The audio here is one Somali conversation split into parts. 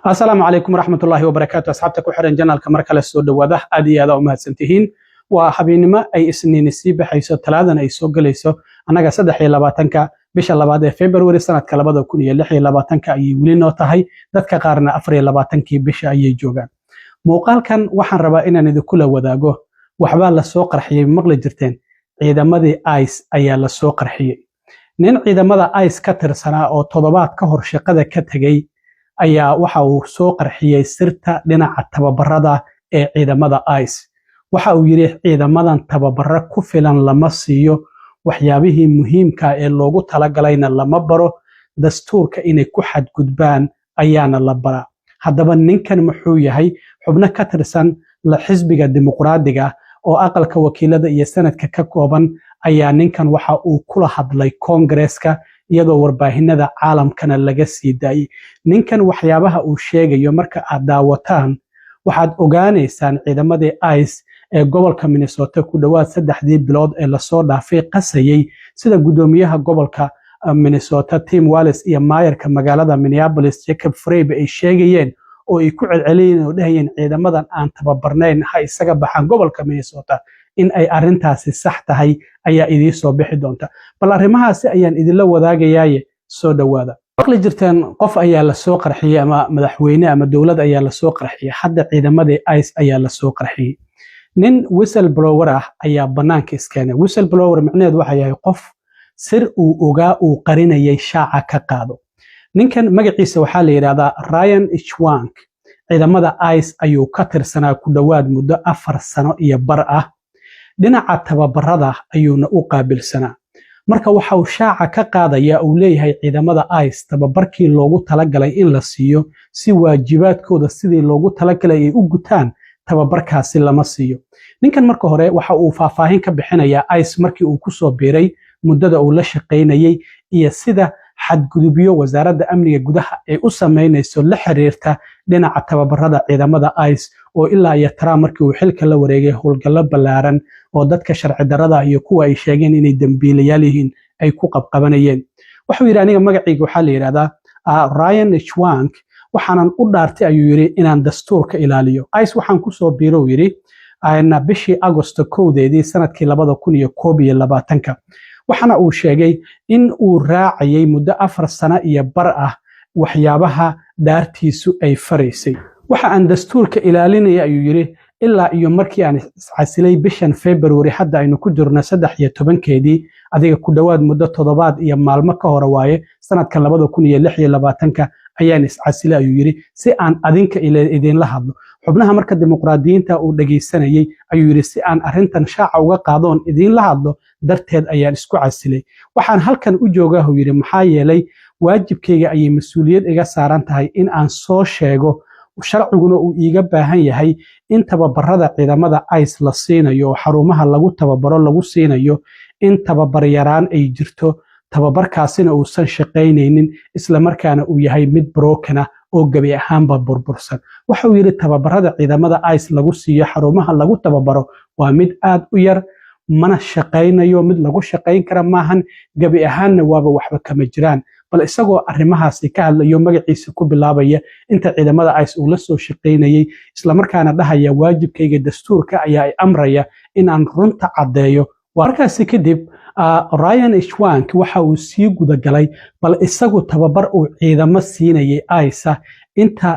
السلام عليكم ورحمة الله وبركاته. أصحابتك وحرن جنال كمر كلا سود وده أدي هذا وما سنتهين وحبينما أي سنين السيب حيث ثلاثة أي سوق ليسو أنا قصد حيل لباتنك بيش الله بعد فبراير سنة كلا بدو كوني اللي حيل لباتنك أي ولينو تهاي ذاتك قارنا أفريل لباتنك بيش أي جوجان موقال كان وحن ربائنا ندكله وداقه وحبال السوق رحية مغلى جرتين عيدا ماذي آيس أي السوق رحية نين عيدا ماذا آيس كتر سنة أو تضبات كهر شقة كتجي ayaa waxa uu soo qarxiyay sirta dhinaca tababarada ee ciidamada ICE waxa uu yiri ciidamadan tababaro ku filan lama siiyo waxyaabihii muhiimka ee loogu talagalayna lama baro dastuurka inay ku xadgudbaan ayaana la bara haddaba ninkan muxuu yahay xubno ka tirsan la xisbiga dimuqraadiga oo aqalka wakiilada iyo sanadka ka kooban ayaa ninkan waxa uu kula hadlay Congress-ka iyadoo warbaahinada caalamkana laga sii daayay ninkan waxyaabaha uu sheegayo marka aad daawataan waxaad ogaanaysaan ciidamadii ICE ee gobolka Minnesota ku dhawaad 3 bilood ee la soo dhaafay qasayay sida gudoomiyaha gobolka Minnesota Tim Walz iyo maayarka magaalada Minneapolis Jacob Frey ay sheegayeen oo ay ku celceliyeen oo dhahayeen ciidamadan aan tababarnayn ha isaga baxaan gobolka Minnesota in ay arintaasi sax tahay ayaa idin soo bixi doonta bal arimahaasi ayaan idin la wadaagayaa soo dhawaada waqti jirtaan qof ayaa la soo qarxiyay ama madaxweyne ama dawlad ayaa la soo qarxiyay hadda ciidamadii ICE ayaa la soo qarxiyay nin whistleblower ah ayaa banaanka iskeenay whistleblower macnaheedu waxa yahay qof sir uu ogaa uu qarinayay shaaca ka qaado ninkan magaciisa waxa la yiraahdaa Ryan Schwank ciidamada ICE ayuu ka tirsanaa ku dhawaad muddo 4 sano iyo bar ah dhinaca tababarada ayuuna u qaabilsanaa marka waxa uu shaaca ka qaadaya uu leeyahay ciidamada ICE tababarkii loogu talagalay in la siiyo si waajibaadkooda sidii loogu talagalay ay u gutaan tababarkaasi lama siiyo ninkan marka hore waxa uu faahfaahin ka bixinayaa ICE markii uu ku soo biiray muddada uu la shaqeynayay iyo sida xadgudubyo wasaaradda amniga gudaha ay u sameynayso la xiriirta dhinaca tababarada ciidamada ICE oo ilaa iyo Trump markii uu xilka la wareegay howlgallo ballaaran oo dadka sharci darrada iyo kuwa ay sheegeen inay dambiilayaal yihiin ay ku qabqabanayeen wuxuu yiri aniga magacayga waxa la yiraahdaa Ryan Schwank waxaanan u dhaartay ayuu yiri inaan dastuurka ilaaliyo ICE waxaan ku soo biirow yiri ayna bishii Agosto 1 sanadkii 2021 waxana uu sheegay in uu raacayay muddo 4 sano iyo bar ah waxyaabaha daartiisu ay faraysay waxa aan dastuurka ilaalinaya ayuu yiri ilaa iyo markii aan casilay bishan February hadda aynu ku jirno 13 adiga ku dhawaad muddo toddobaad iyo maalmo ka hor waaye sanadka 2026 ayaan casilay ayuu yiri si aan adinka idin la hadlo xubnaha marka dimuqraadiyiinta uu dhageysanayay ayuu yiri si aan arintan shaaca uga qaadoon idin la hadlo darteed ayaan isku casilay waxaan halkan u joogaa uu yiri maxaa yeelay waajibkayga ay mas'uuliyad iga saaran tahay in aan soo sheego sharciguna uu iiga baahan yahay in tababarada ciidamada ICE la siinayo xarumaha lagu tababaro lagu siinayo in tababar yaraan ay jirto tababarkaasina uusan shaqaynaynin isla markaana uu yahay mid broken ah oo gabi ahaanba burbursan waxa uu yiri tababarada ciidamada ICE lagu siiyo xarumaha lagu tababaro waa mid aad u yar mana shaqaynayo mid lagu shaqayn kara maahan gabi ahaanna waaba waxba kama jiraan bal isagoo arrimahaasi ka hadlayo magaciisa ku bilaabaya inta ciidamada ICE uu la soo shaqaynayay isla markaana dhahaya waajibkayga dastuurka ayaa ay amraya in aan runta cadeeyo warkaasi kadib Ryan Schwank waxa uu sii guda galay bal isagu tababar uu ciidamo siinayay ICE inta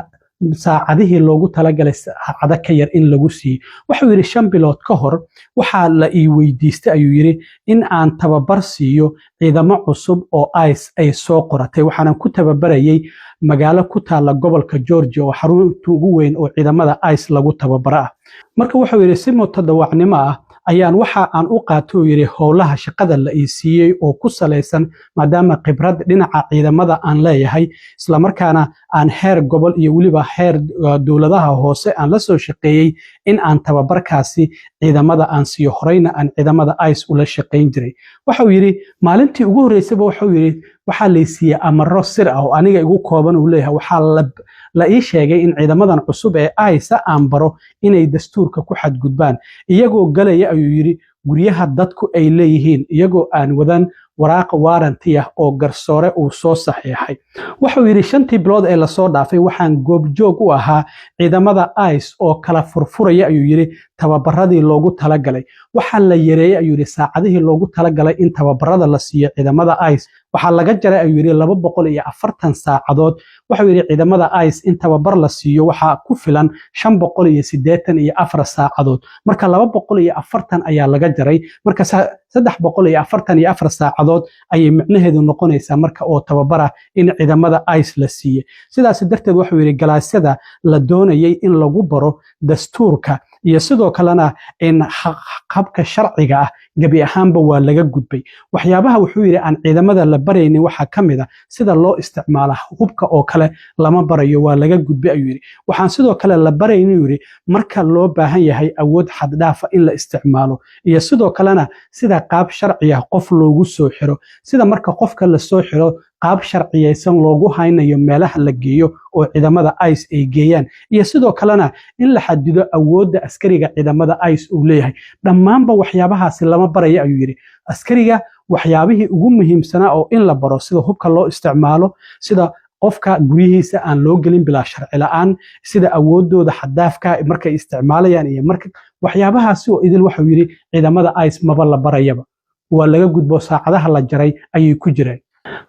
saacadihii loogu talagalay saacada ka yar in lagu siiyo wuxuu yiri 5 bilood ka hor waxa la ii weydiistay ayuu yiri in aan tababar siiyo ciidamo cusub oo ICE ay soo qoratay waxaan ku tababarayay magaalo ku taala gobolka Georgia oo xarunta ugu weyn oo ciidamada ICE lagu tababaro marka wuxuu yiri si mutadawacnimo ah ayaan waxa aan u qaato yiri howlaha shaqada la ii siiyay oo ku saleysan maadaama khibrad dhinaca ciidamada aan leeyahay isla markaana aan heer gobol iyo waliba heer dawladaha hoose aan la soo shaqeeyay in aan tababarkaasi ciidamada aan siiyo horeyna aan ciidamada ICE ula shaqeyn jiray waxa uu yiri maalintii ugu horeysay waxa uu yiri waxaa laysiiyey amaro sir ah oo aniga igu kooban uu leeyahay waxaa la ii sheegay in ciidamadan cusub ee ICE aan baro inay dastuurka ku xadgudbaan iyagoo galaya ayuu yiri guryaha dadku ay leeyihiin iyagoo aan wadan waraaq waaranti ah oo garsoore uu soo saxiixay wuxuu yiri 5 bilood ee la soo dhaafay waxaan goobjoog u ahaa ciidamada ICE oo kala furfuraya ayuu yiri tababaradii loogu talagalay waxa la yareeyay ayuu yiri saacadihii loogu talagalay in tababarada la siiyo ciidamada ICE waxa laga jaray ayuu yiri 240 saacadood wuxuu yiri ciidamada ICE in tababar la siiyo waxa ku filan 584 saacadood marka 240 ayaa laga jaray marka 344 saacadood ayay macnaheedu noqonaysaa marka oo tababara in ciidamada ICE la siiyo sidaas darteed wuxuu yiri galaasyada la doonayay in lagu baro dastuurka iyo sidoo kalena in habka sharciga ah gabi ahaanba waa laga gudbay waxyaabaha wuxuu yiri aan ciidamada la baraynin waxa kamid ah sida loo isticmaalo hubka oo kale lama barayo waa laga gudbay ayuu yiri waxaan sidoo kale la baraynin yiri marka loo baahan yahay awood xad dhaaf in la isticmaalo iyo sidoo kalena sida qaab sharci ah qof loogu soo xiro sida marka qofka la soo xiro qaab sharciyeysan loogu haynayo meelaha la geeyo oo ciidamada ICE ay geeyaan iyo sidoo kalena in la xadido awoodda askariga ciidamada ICE uu leeyahay dhammaanba waxyaabahaasi lama barayo ayuu yiri askariga waxyaabihii ugu muhiimsanaa oo in la baro sida hubka loo isticmaalo sida qofka gurihiisa aan loo gelin bilaa sharci la'aan sida awoodooda xadaafka markay isticmaalayaan iyo marka waxyaabahaasi oo idil wuxuu yiri ciidamada ICE maba la barayaba waa laga gudbo saacadaha la jaray ayay ku jireen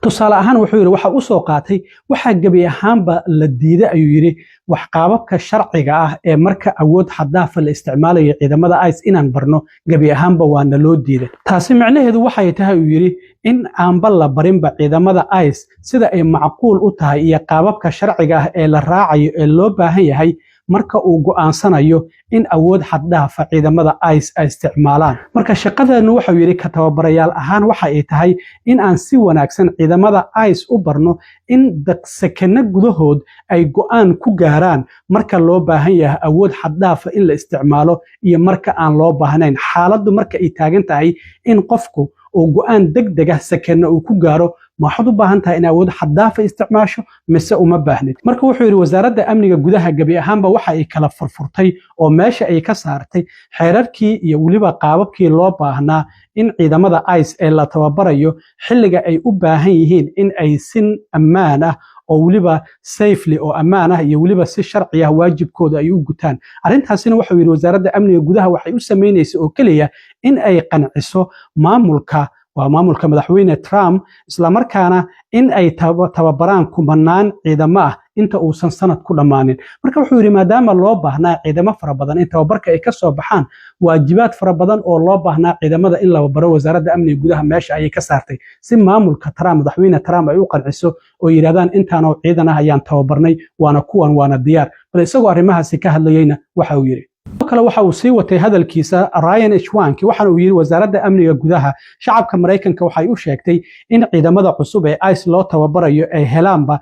tusaale ahaan wuxuu yiri waxa uu soo qaatay waxa gabi ahaanba la diiday ayuu yiri wax qaababka sharciga ah ee marka awood xadaaf la isticmaalayo ciidamada ICE inaan barno gabi ahaanba waana loo diiday taasi macnaheedu waxay tahay uu yiri in aanba la barinba ciidamada ICE sida ay macquul u tahay iyo qaababka sharciga ah ee la raacayo ee loo baahan yahay marka uu go'aansanayo in awood xad dhaaf ciidamada ICE ay isticmaalaan marka shaqadeenu wuxuu yiri ka tababarayaal ahaan waxa ay tahay in aan si wanaagsan ciidamada ICE u barno in daksekana gudahood ay go'aan ku gaaraan marka loo baahan yahay awood xad dhaaf in la isticmaalo iyo marka aan loo baahnayn xaaladdu marka ay taagan tahay in qofku uu go'aan degdeg ah sakana uu ku gaaro ma waxaad u baahan tahay in awood xadaaf isticmaasho mise uma baahnid marka wuxuu yiri wasaaradda amniga gudaha gabi ahaanba waxa ay kala furfurtay oo meesha ay ka saartay xeerarkii iyo waliba qaababkii loo baahnaa in ciidamada ICE ee la tababarayo xilliga ay u baahan yihiin in ay sin ammaan ah oo waliba safely oo ammaan ah iyo waliba si sharci ah waajibkooda ay u gutaan arintaasina wuxuu yiri wasaaradda amniga gudaha waxay u sameynaysaa oo kaliya in ay qanciso maamulka waa maamulka madaxweyne Trump isla markaana in ay tababaraan kumanaan ciidamo ah inta uusan sanad ku dhamaanin marka wuxuu yiri maadaama loo baahnaa ciidamo fara badan in tababarka ay ka soo baxaan waajibaad fara badan oo loo baahnaa ciidamada in la baro wasaaradda amniga gudaha meesha ay ka saartay si maamulka Trump madaxweyne Trump ay u qanciso oo yiraahdaan intaan oo ciidan ah ayaan tababarnay waana diyaar bal isagoo arrimahaasi ka hadlayayna waxa uu yiri kale waxa uu sii watay hadalkiisa Ryan Eshwanki waxa uu yiri wasaaradda amniga gudaha shacabka Mareykanka waxay u sheegtay in ciidamada cusub ee ICE loo tababarayo ay helaanba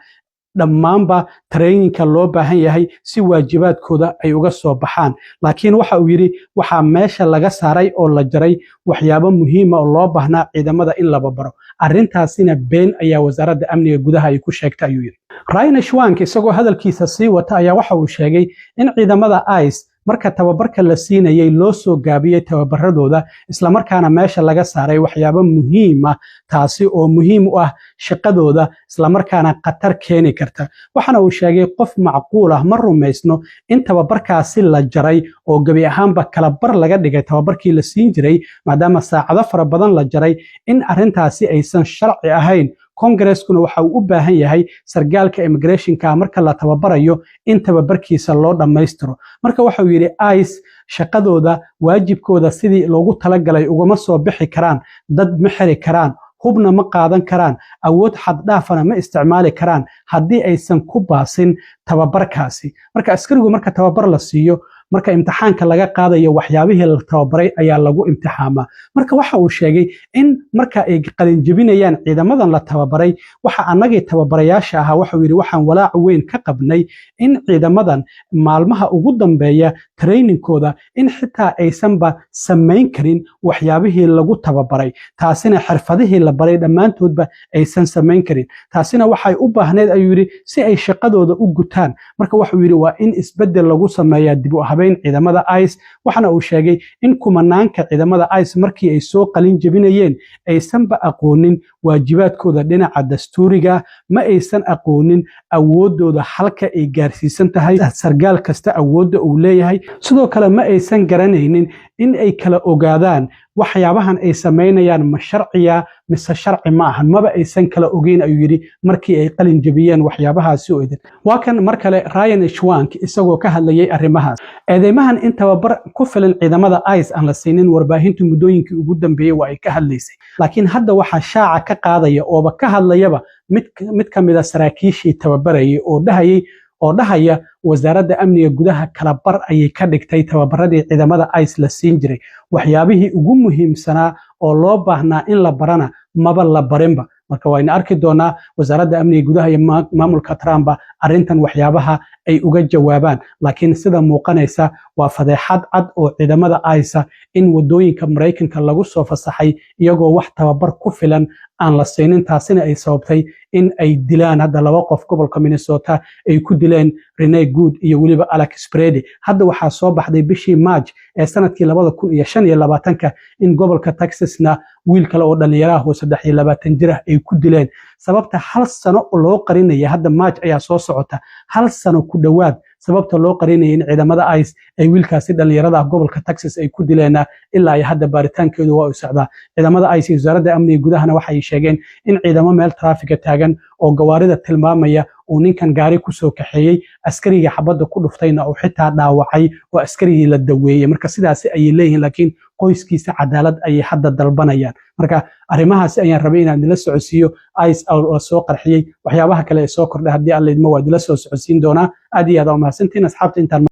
dhammaanba traininka loo baahan yahay si waajibaadkooda ay uga soo baxaan laakiin waxa uu yiri waxa meesha laga saaray oo la jaray waxyaabo muhiim ah oo loo baahnaa ciidamada in la baro arintaasina been ayaa wasaaradda amniga gudaha ay ku sheegtay ayuu yiri Ryan Eshwanki isagoo hadalkiisa sii wata ayaa waxa uu sheegay in ciidamada ICE marka tababarka la siinayay loo soo gaabiyay tababaradooda isla markaana meesha laga saaray waxyaabo muhiim ah taasi oo muhiim u ah shaqadooda isla markaana qatar keeni karta waxana uu sheegay qof macquul ah ma rumaysno in tababarkaasi la jaray oo gabi ahaanba kala bar laga dhigay tababarkii la siin jiray maadaama saacado fara badan la jaray in arintaasi aysan sharci ahayn Congress-kuna waxa uu u baahan yahay sargaalka immigration-ka marka la tababarayo in tababarkiisa loo dhameystiro marka waxa uu yiri ICE shaqadooda waajibkooda sidii loogu talagalay ugama soo bixi karaan dad ma xiri karaan hubna ma qaadan karaan awood xad dhaafana ma isticmaali karaan haddii aysan ku baasin tababarkaasi marka askarigu marka tababar la siiyo marka imtixaanka laga qaadayo waxyaabihii la tababaray ayaa lagu imtixaamaa marka waxa uu sheegay in marka ay qalin jabinayaan ciidamadan la tababaray waxa anagii tababarayaasha ahaa waxa uu yiri waxaan walaac weyn ka qabnay in ciidamadan maalmaha ugu dambeeya trainingkooda in xitaa aysanba samayn karin waxyaabihii lagu tababaray, taasina xirfadihii la baray dhammaantoodba aysan samayn karin. taasina waxay u baahneed ayuu yidhi si ay shaqadooda u gutaan. marka wuxuu yidhi waa in isbeddel lagu sameeyaa dib u habeyn ciidamada ICE. waxana uu sheegay in kumanaanka ciidamada ICE markii ay soo qalin jebinayeen aysanba aqoonin waajibaadkooda dhinaca dastuuriga, ma aysan aqoonin awoodooda halka ay gaarsiisan tahay, sargaal kasta awoodda uu leeyahay. sidoo kale ma aysan garanaynin in ay kala ogaadaan waxyaabahan ay samaynayaan ma sharciya mise sharci ma ahan, maba aysan kala ogeyn ayuu yidhi markii ay qalin jebiyeen waxyaabahaasi oo idin. waa kan mar kale Ryan Schwank isagoo ka hadlayay arrimahaas. eedeymahan in tababar ku filan ciidamada ICE aan la siinin warbaahintu muddooyinkii ugu dambeeyey waa ay ka hadlaysay, laakiin hadda waxaa shaaca ka qaadaya ooba ka hadlayaba mid ka mid a saraakiishii tababarayay oo dhahaya wasaaradda amniga gudaha kala bar ayay ka dhigtay tababaradii ciidamada ICE la siin jiray. waxyaabihii ugu muhiimsanaa oo loo baahnaa in la barana maba la barinba. marka waynu arki doonaa wasaaradda amniga gudaha iyo maamulka Trump arrintan waxyaabaha ay uga jawaabaan. laakiin sida muuqanaysa waa fadeexad cad oo ciidamada ICE in wadooyinka Mareykanka lagu soo fasaxay iyagoo wax tababar ku filan aan la siinin. taasina ay sababtay in ay dilaan hadda 2 qof gobolka Minnesota ay ku dileen Rene Good iyo waliba Alex Brady. hadda waxaa soo baxday bishii March ee sanadkii 2025 in gobolka Texasna wiil kale oo dhalinyaro ah oo 23 jir ah ay ku dileen. sababta hal sano loo qarinaya hadda March ayaa soo socota, hal sano ku dhawaad sababta loo qarinaya in ciidamada ICE ay wiilkaasi dhalinyarada ah gobolka Texas ay ku dileen ilaa ay hadda baaritaankeedu waa u socdaa. ciidamada ICE wasaaradda amniga gudahana waxay sheegeen in ciidamo meel traffic taagan oo gawaarida tilmaamaya oo ninkan gaari ku soo kaxeeyay askariga xabadda ku dhuftayna oo xitaa dhaawacay oo askarigii la daweeyay. marka sidaas ay leeyihiin, laakiin qoyskiisa cadaalad ay hadda dalbanayaan. marka arrimahaas ayaan rabay inaan nila socodsiiyo. ICE oo soo qarxiyay waxyaabaha kale ee soo kordhay haddii alla idmo waa nila soo socodsiin doonaa. aad iyo aad u mahadsantiin asxaabta intaan